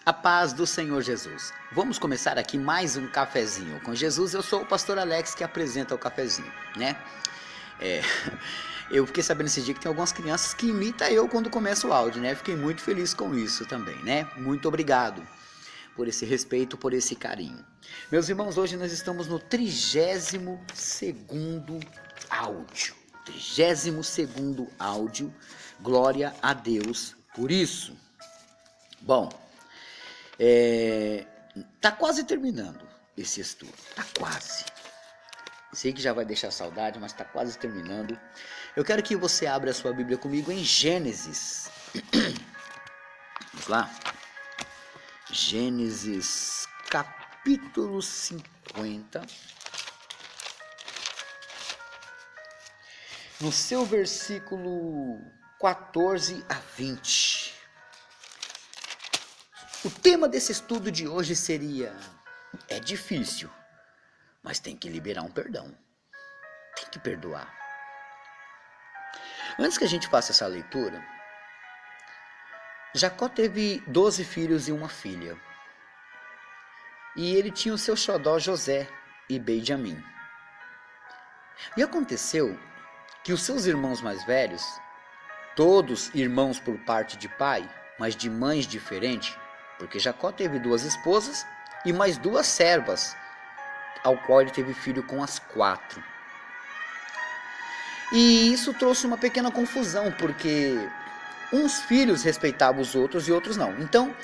A paz do Senhor Jesus. Vamos começar aqui mais um cafezinho com Jesus. Eu sou o pastor Alex que apresenta o cafezinho, né? É, eu fiquei sabendo esse dia que tem algumas crianças que imitam eu quando começa o áudio, né? Fiquei muito feliz com isso também, né? Muito obrigado por esse respeito, por esse carinho. Meus irmãos, hoje nós estamos no 32º áudio. 32º áudio. Glória a Deus por isso. Bom, tá quase terminando esse estudo, tá quase. Sei que já vai deixar saudade, mas tá quase terminando. Eu quero que você abra a sua Bíblia comigo em Gênesis. Vamos lá. Gênesis capítulo 50. No seu versículo 14 a 20. O tema desse estudo de hoje seria: é difícil, mas tem que liberar um perdão. Tem que perdoar. Antes que a gente faça essa leitura, Jacó teve 12 filhos e uma filha. E ele tinha o seu xodó José e Benjamim. E aconteceu que os seus irmãos mais velhos, todos irmãos por parte de pai, mas de mães diferentes, porque Jacó teve 2 esposas e mais 2 servas, ao qual ele teve filho com as 4. E isso trouxe uma pequena confusão, porque uns filhos respeitavam os outros e outros não. Então,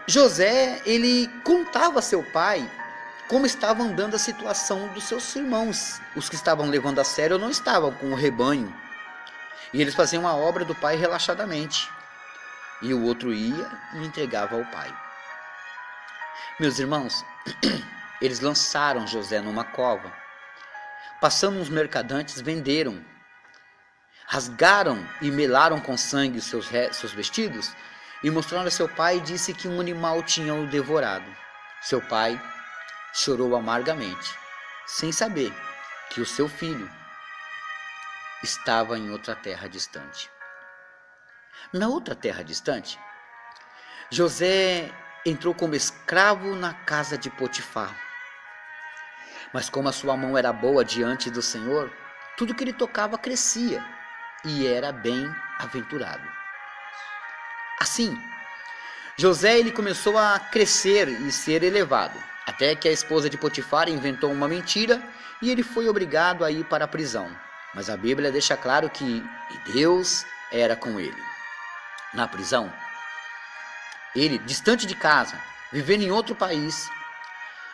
José, ele contava a seu pai como estava andando a situação dos seus irmãos. Os que estavam levando a sério não estavam com o rebanho. E eles faziam a obra do pai relaxadamente. E o outro ia e entregava ao pai. Meus irmãos, eles lançaram José numa cova. Passando uns mercadantes, venderam. Rasgaram e melaram com sangue os seus vestidos e mostraram a seu pai e disse que um animal tinha o devorado. Seu pai chorou amargamente, sem saber que o seu filho estava em outra terra distante. Na outra terra distante, José entrou como escravo na casa de Potifar. Mas como a sua mão era boa diante do Senhor, tudo que ele tocava crescia e era bem-aventurado. Assim, José ele começou a crescer e ser elevado, até que a esposa de Potifar inventou uma mentira e ele foi obrigado a ir para a prisão. Mas a Bíblia deixa claro que Deus era com ele. Na prisão, ele, distante de casa, vivendo em outro país,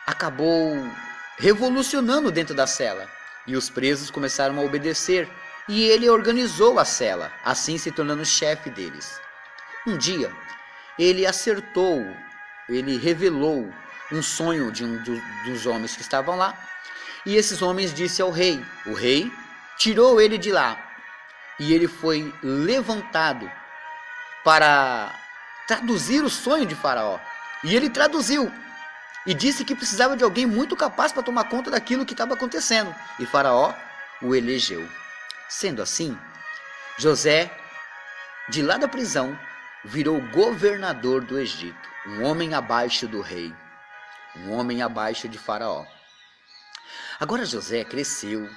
acabou revolucionando dentro da cela. E os presos começaram a obedecer. E ele organizou a cela, assim se tornando chefe deles. Um dia, ele revelou um sonho de dos homens que estavam lá. E esses homens disseram ao rei. O rei tirou ele de lá. E ele foi levantado para traduzir o sonho de Faraó. E ele traduziu. E disse que precisava de alguém muito capaz para tomar conta daquilo que estava acontecendo. E Faraó o elegeu. Sendo assim, José, de lá da prisão, virou governador do Egito. Um homem abaixo do rei. Um homem abaixo de Faraó. Agora José cresceu.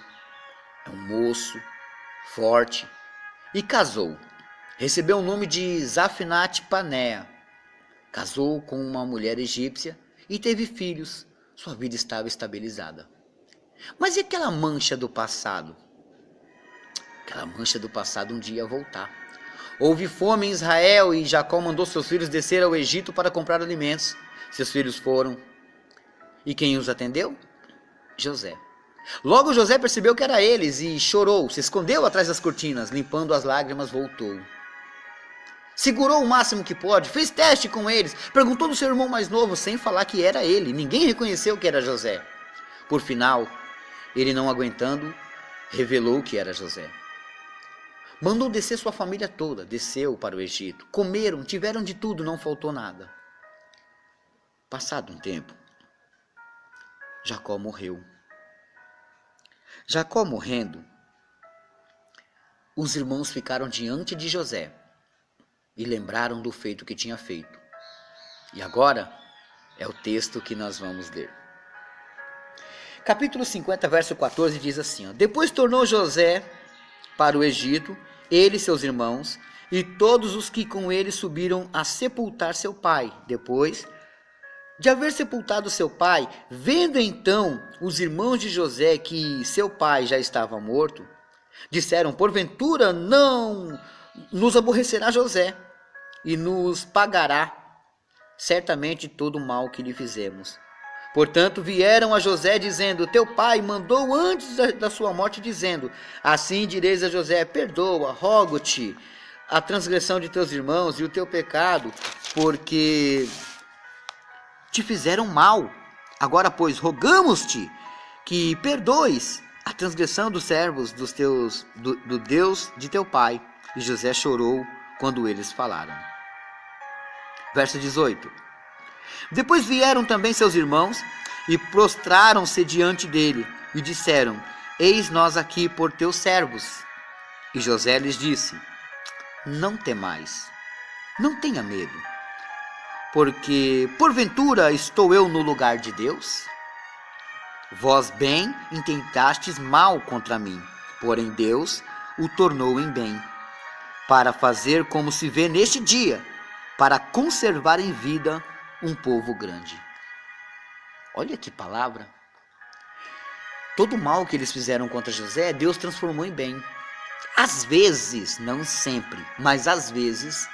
É um moço, forte. E casou. Recebeu o nome de Zafnat Paneah. Casou com uma mulher egípcia e teve filhos. Sua vida estava estabilizada. Mas e aquela mancha do passado? Aquela mancha do passado um dia ia voltar. Houve fome em Israel e Jacó mandou seus filhos descer ao Egito para comprar alimentos. Seus filhos foram. E quem os atendeu? José. Logo José percebeu que era eles e chorou, se escondeu atrás das cortinas, limpando as lágrimas, voltou. Segurou o máximo que pôde, fez teste com eles, perguntou do seu irmão mais novo, sem falar que era ele. Ninguém reconheceu que era José. Por final, ele não aguentando, revelou que era José. Mandou descer sua família toda, desceu para o Egito. Comeram, tiveram de tudo, não faltou nada. Passado um tempo, Jacó morreu. Jacó morrendo, os irmãos ficaram diante de José e lembraram do feito que tinha feito. E agora é o texto que nós vamos ler. Capítulo 50, verso 14 diz assim, ó, depois tornou José para o Egito, ele e seus irmãos, e todos os que com ele subiram a sepultar seu pai. Depois de haver sepultado seu pai, vendo então os irmãos de José que seu pai já estava morto, disseram, porventura não nos aborrecerá José, e nos pagará certamente todo o mal que lhe fizemos. Portanto, vieram a José dizendo, teu pai mandou antes da sua morte, dizendo, assim direis a José, perdoa, rogo-te a transgressão de teus irmãos e o teu pecado, porque te fizeram mal. Agora, pois, rogamos-te que perdoes a transgressão dos servos do Deus de teu pai. E José chorou quando eles falaram. Verso 18. Depois vieram também seus irmãos e prostraram-se diante dele e disseram, eis nós aqui por teus servos. E José lhes disse, não temais, não tenha medo, porque porventura estou eu no lugar de Deus? Vós bem intentastes mal contra mim, porém Deus o tornou em bem, para fazer como se vê neste dia, para conservar em vida um povo grande. Olha que palavra. Todo o mal que eles fizeram contra José, Deus transformou em bem. Às vezes, não sempre, mas às vezes,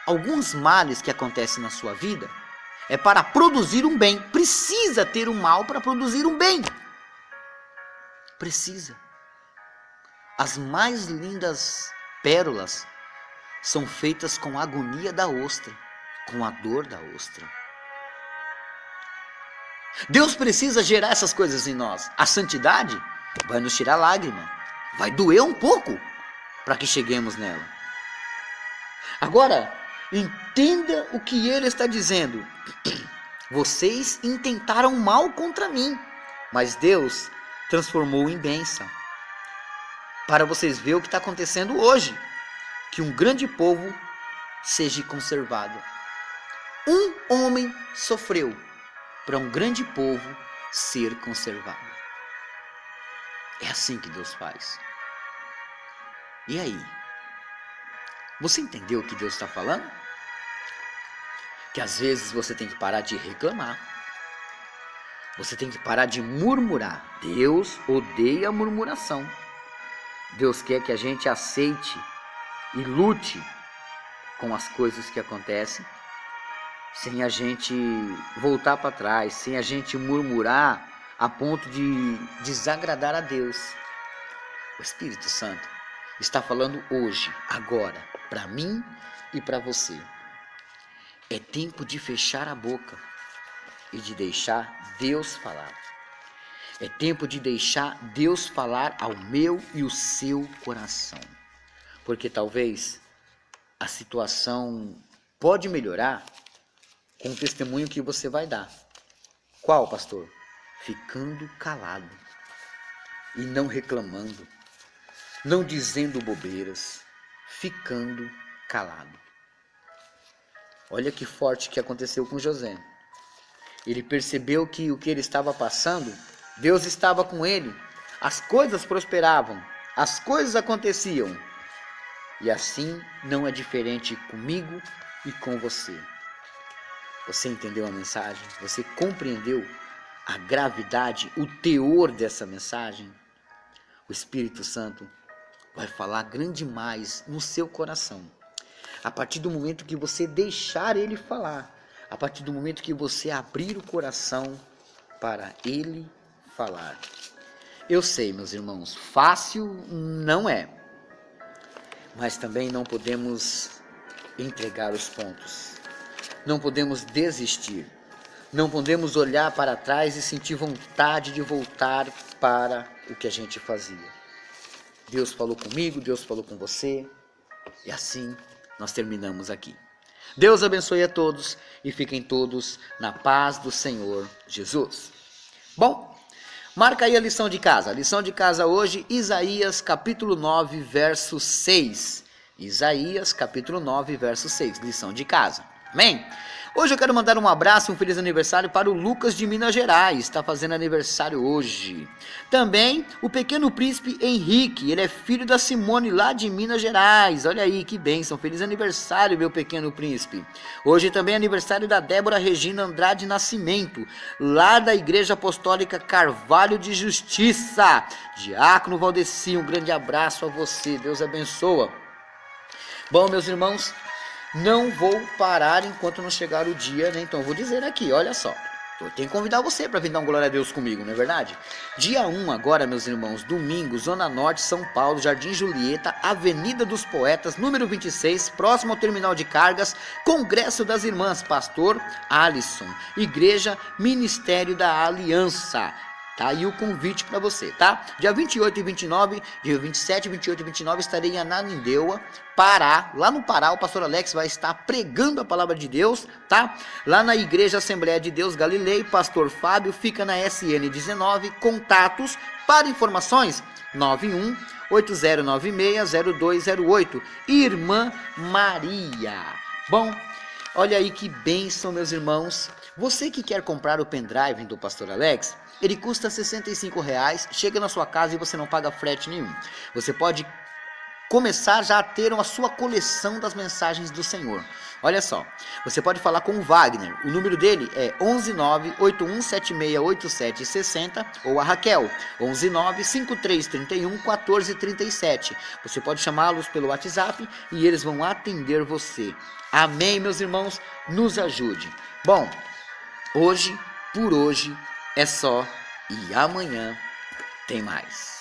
alguns males que acontecem na sua vida é para produzir um bem. Precisa ter um mal para produzir um bem. Precisa. As mais lindas pérolas são feitas com a agonia da ostra, com a dor da ostra. Deus precisa gerar essas coisas em nós. A santidade vai nos tirar lágrima, vai doer um pouco para que cheguemos nela. Agora, entenda o que ele está dizendo. Vocês intentaram mal contra mim, mas Deus transformou em bênção. Para vocês verem o que está acontecendo hoje, que um grande povo seja conservado. Um homem sofreu para um grande povo ser conservado. É assim que Deus faz. E aí? Você entendeu o que Deus está falando? Que às vezes você tem que parar de reclamar. Você tem que parar de murmurar. Deus odeia a murmuração. Deus quer que a gente aceite e lute com as coisas que acontecem, sem a gente voltar para trás, sem a gente murmurar a ponto de desagradar a Deus. O Espírito Santo está falando hoje, agora, para mim e para você. É tempo de fechar a boca e de deixar Deus falar. É tempo de deixar Deus falar ao meu e o seu coração. Porque talvez a situação pode melhorar com o testemunho que você vai dar. Qual, pastor? Ficando calado e não reclamando, não dizendo bobeiras, ficando calado. Olha que forte que aconteceu com José. Ele percebeu que o que ele estava passando, Deus estava com ele. As coisas prosperavam, as coisas aconteciam. E assim não é diferente comigo e com você. Você entendeu a mensagem? Você compreendeu a gravidade, o teor dessa mensagem? O Espírito Santo vai falar grande mais no seu coração. A partir do momento que você deixar ele falar, a partir do momento que você abrir o coração para ele falar. Eu sei, meus irmãos, fácil não é, mas também não podemos entregar os pontos. Não podemos desistir. Não podemos olhar para trás e sentir vontade de voltar para o que a gente fazia. Deus falou comigo, Deus falou com você, e assim nós terminamos aqui. Deus abençoe a todos e fiquem todos na paz do Senhor Jesus. Bom, marca aí a lição de casa. A lição de casa hoje, Isaías capítulo 9, verso 6. Isaías capítulo 9, verso 6, lição de casa. Amém? Hoje eu quero mandar um abraço e um feliz aniversário para o Lucas de Minas Gerais, está fazendo aniversário hoje. Também o pequeno príncipe Henrique, ele é filho da Simone lá de Minas Gerais. Olha aí que bênção, feliz aniversário meu pequeno príncipe. Hoje também é aniversário da Débora Regina Andrade Nascimento, lá da Igreja Apostólica Carvalho de Justiça. Diácono Valdeci, um grande abraço a você, Deus abençoa. Bom, meus irmãos, não vou parar enquanto não chegar o dia, né? Então eu vou dizer aqui, olha só. Eu tenho que convidar você para vir dar um glória a Deus comigo, não é verdade? Dia 1 agora, meus irmãos, domingo, Zona Norte, São Paulo, Jardim Julieta, Avenida dos Poetas, número 26, próximo ao terminal de cargas, Congresso das Irmãs, Pastor Alisson, Igreja Ministério da Aliança. Tá aí o convite para você, tá? Dia 28 e 29, dia 27, 28 e 29 estarei em Ananindeua, Pará. Lá no Pará o pastor Alex vai estar pregando a palavra de Deus, tá? Lá na Igreja Assembleia de Deus Galilei, pastor Fábio, fica na SN 19, contatos para informações 91 80960208, Irmã Maria. Bom, olha aí que bênção, meus irmãos. Você que quer comprar o pendrive do pastor Alex, ele custa R$ 65,00, chega na sua casa e você não paga frete nenhum. Você pode começar já a ter a sua coleção das mensagens do Senhor. Olha só, você pode falar com o Wagner, o número dele é 11981768760 ou a Raquel, 11953311437. Você pode chamá-los pelo WhatsApp e eles vão atender você. Amém, meus irmãos? Nos ajude. Bom, hoje, por hoje, é só e amanhã tem mais.